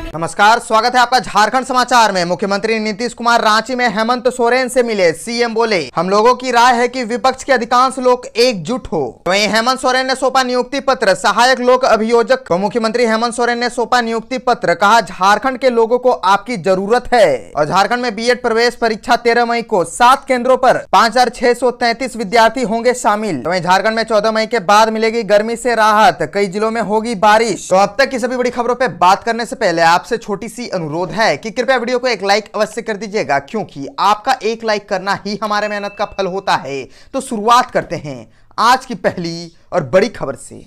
नमस्कार, स्वागत है आपका झारखंड समाचार में। मुख्यमंत्री नीतीश कुमार रांची में हेमंत सोरेन से मिले। सीएम बोले, हम लोगों की राय है कि विपक्ष के अधिकांश लोग एकजुट हो। वहीं हेमंत सोरेन ने सौंपा नियुक्ति पत्र सहायक लोक अभियोजक को। मुख्यमंत्री हेमंत सोरेन ने सौंपा नियुक्ति पत्र, कहा झारखंड के लोगों को आपकी जरूरत है। और झारखंड में बीएड प्रवेश परीक्षा 13 मई को 7 केंद्रों पर 5633 विद्यार्थी होंगे शामिल। वहीं झारखंड में 14 मई के बाद मिलेगी गर्मी से राहत, कई जिलों में होगी बारिश। तो अब तक की सभी बड़ी खबरों पर बात करने से पहले आपसे छोटी सी अनुरोध है कि कृपया वीडियो को एक लाइक अवश्य कर दीजिएगा, क्योंकि आपका एक लाइक करना ही हमारे मेहनत का फल होता है। तो शुरुआत करते हैं आज की पहली और बड़ी खबर से।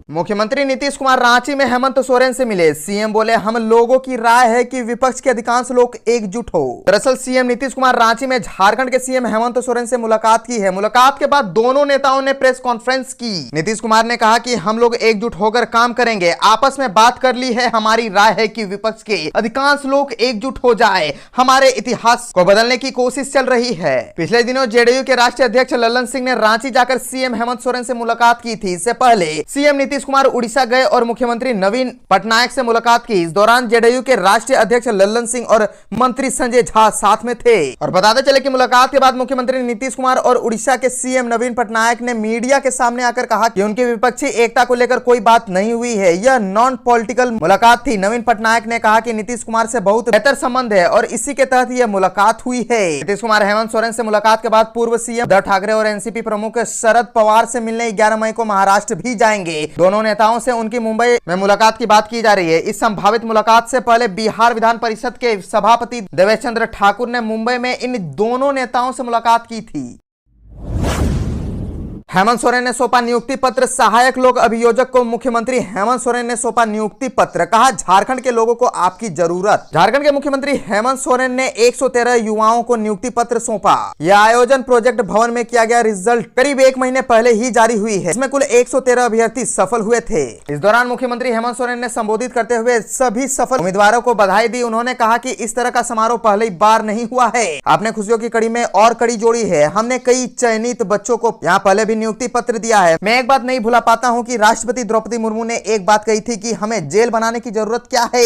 मुख्यमंत्री नीतीश कुमार रांची में हेमंत सोरेन से मिले। सीएम बोले, हम लोगों की राय है कि विपक्ष के अधिकांश लोग एकजुट हो। दरअसल सीएम नीतीश कुमार रांची में झारखंड के सीएम हेमंत सोरेन से मुलाकात की है। मुलाकात के बाद दोनों नेताओं ने प्रेस कॉन्फ्रेंस की। नीतीश कुमार ने कहा कि हम लोग एकजुट होकर काम करेंगे, आपस में बात कर ली है। हमारी राय है कि विपक्ष के अधिकांश लोग एकजुट हो जाए, हमारे इतिहास को बदलने की कोशिश चल रही है। पिछले दिनों जेडीयू के राष्ट्रीय अध्यक्ष लल्लन सिंह ने रांची जाकर सीएम हेमंत सोरेन से मुलाकात की थी। इससे पहले सीएम नीतीश कुमार उड़ीसा गए और मुख्यमंत्री नवीन पटनायक से मुलाकात की। इस दौरान जेडीयू के राष्ट्रीय अध्यक्ष लल्लन सिंह और मंत्री संजय झा साथ में थे। और बताते चले कि मुलाकात के बाद मुख्यमंत्री नीतीश कुमार और उड़ीसा के सीएम नवीन पटनायक ने मीडिया के सामने आकर कहा कि उनकी विपक्षी एकता को लेकर कोई बात नहीं हुई है, यह नॉन पॉलिटिकल मुलाकात थी। नवीन पटनायक ने कहा कि नीतीश कुमार से बहुत बेहतर संबंध है और इसी के तहत यह मुलाकात हुई है। नीतीश कुमार हेमंत सोरेन से मुलाकात के बाद पूर्व सीएम उद्धव ठाकरे और एनसीपी प्रमुख शरद पवार से मिलने 11 मई को महाराष्ट्र भी जाएंगे। दोनों नेताओं से उनकी मुंबई में मुलाकात की बात की जा रही है। इस संभावित मुलाकात से पहले बिहार विधान परिषद के सभापति देवेश चंद्र ठाकुर ने मुंबई में इन दोनों नेताओं से मुलाकात की थी। हेमंत सोरेन ने सौंपा नियुक्ति पत्र सहायक लोक अभियोजक को। मुख्यमंत्री हेमंत सोरेन ने सौंपा नियुक्ति पत्र, कहा झारखंड के लोगों को आपकी जरूरत। झारखंड के मुख्यमंत्री हेमंत सोरेन ने 113 युवाओं को नियुक्ति पत्र सौंपा। यह आयोजन प्रोजेक्ट भवन में किया गया। रिजल्ट करीब 1 महीने पहले ही जारी हुई है। इसमें कुल 113 अभ्यर्थी सफल हुए थे। इस दौरान मुख्यमंत्री हेमंत सोरेन ने संबोधित करते हुए सभी सफल उम्मीदवारों को बधाई दी। उन्होंने कहा कि इस तरह का समारोह पहली बार नहीं हुआ है। आपने खुशियों की कड़ी में और कड़ी जोड़ी है। हमने कई चयनित बच्चों को यहाँ पहले भी नियुक्ति पत्र दिया है। मैं एक बात नहीं भुला पाता हूं कि राष्ट्रपति द्रौपदी मुर्मू ने एक बात कही थी कि हमें जेल बनाने की जरूरत क्या है,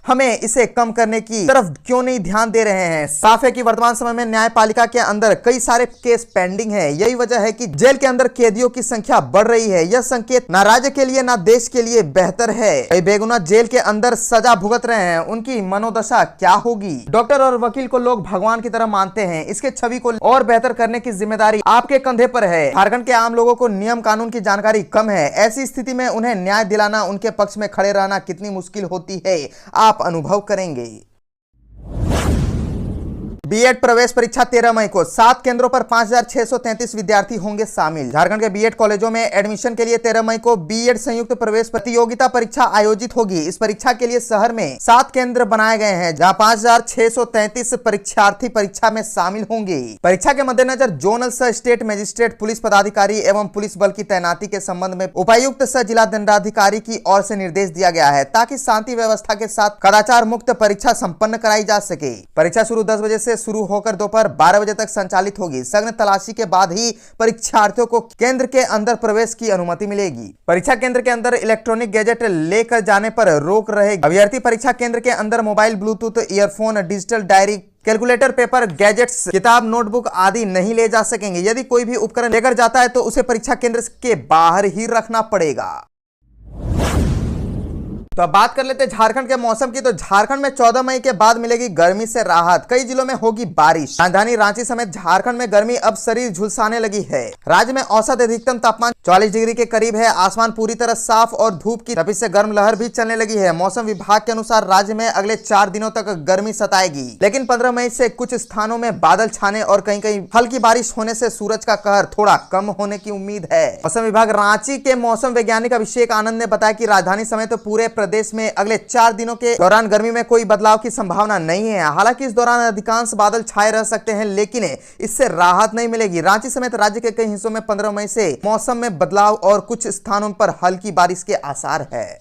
हमें इसे कम करने की तरफ क्यों नहीं ध्यान दे रहे हैं। साफ है कि वर्तमान समय में न्यायपालिका के अंदर कई सारे केस पेंडिंग है। यही वजह है कि जेल के अंदर कैदियों की संख्या बढ़ रही है। यह संकेत ना राज्य के लिए ना देश के लिए बेहतर है। कई बेगुनाह जेल के अंदर सजा भुगत रहे हैं, उनकी मनोदशा क्या होगी। डॉक्टर और वकील को लोग भगवान की तरह मानते हैं। इसके छवि को और बेहतर करने की जिम्मेदारी आपके कंधे पर है। झारखंड के आम लोगों को नियम कानून की जानकारी कम है। ऐसी स्थिति में उन्हें न्याय दिलाना, उनके पक्ष में खड़े रहना कितनी मुश्किल होती है, आप अनुभव करेंगे। बीएड प्रवेश परीक्षा 13 मई को 7 केंद्रों पर 5633 विद्यार्थी होंगे शामिल। झारखंड के बीएड कॉलेजों में एडमिशन के लिए 13 मई को बीएड संयुक्त प्रवेश प्रतियोगिता परीक्षा आयोजित होगी। इस परीक्षा के लिए शहर में 7 केंद्र बनाए गए हैं, जहां 5633 परीक्षार्थी परीक्षा में शामिल होंगे। परीक्षा के मद्देनजर जोनल सह स्टेट मजिस्ट्रेट, पुलिस पदाधिकारी एवं पुलिस बल की तैनाती के संबंध में उपायुक्त सह जिला दंडाधिकारी की ओर से निर्देश दिया गया है, ताकि शांति व्यवस्था के साथ कदाचार मुक्त परीक्षा संपन्न कराई जा सके। परीक्षा शुरू 10 बजे से शुरू होकर दोपहर 12 बजे तक संचालित होगी। सघन तलाशी के बाद ही परीक्षार्थियों को केंद्र के अंदर प्रवेश की अनुमति मिलेगी। परीक्षा केंद्र के अंदर इलेक्ट्रॉनिक गैजेट लेकर जाने पर रोक रहेगी। अभ्यर्थी परीक्षा केंद्र के अंदर mobile, Bluetooth earphone, digital diary, calculator, paper, gadgets, किताब, नोटबुक आदि नहीं ले जा सकेंगे। यदि कोई भी उपकरण लेकर जाता है तो उसे परीक्षा केंद्र के बाहर ही रखना पड़ेगा। तो अब बात कर लेते हैं झारखंड के मौसम की। तो झारखंड में 14 मई के बाद मिलेगी गर्मी से राहत, कई जिलों में होगी बारिश। राजधानी रांची समेत झारखंड में गर्मी अब शरीर झुलसाने लगी है। राज्य में औसत अधिकतम तापमान 44 डिग्री के करीब है। आसमान पूरी तरह साफ और धूप की तपिश से गर्म लहर भी चलने लगी है। मौसम विभाग के अनुसार राज्य में अगले 4 दिनों तक गर्मी सताएगी, लेकिन 15 मई से कुछ स्थानों में बादल छाने और कहीं कहीं हल्की बारिश होने से सूरज का कहर थोड़ा कम होने की उम्मीद है। मौसम विभाग रांची के मौसम वैज्ञानिक अभिषेक आनंद ने बताया कि राजधानी समेत पूरे प्रदेश में अगले 4 दिनों के दौरान गर्मी में कोई बदलाव की संभावना नहीं है। हालांकि इस दौरान अधिकांश बादल छाए रह सकते हैं, लेकिन इससे राहत नहीं मिलेगी। रांची समेत राज्य के कई हिस्सों में 15 मई से मौसम में बदलाव और कुछ स्थानों पर हल्की बारिश के आसार है।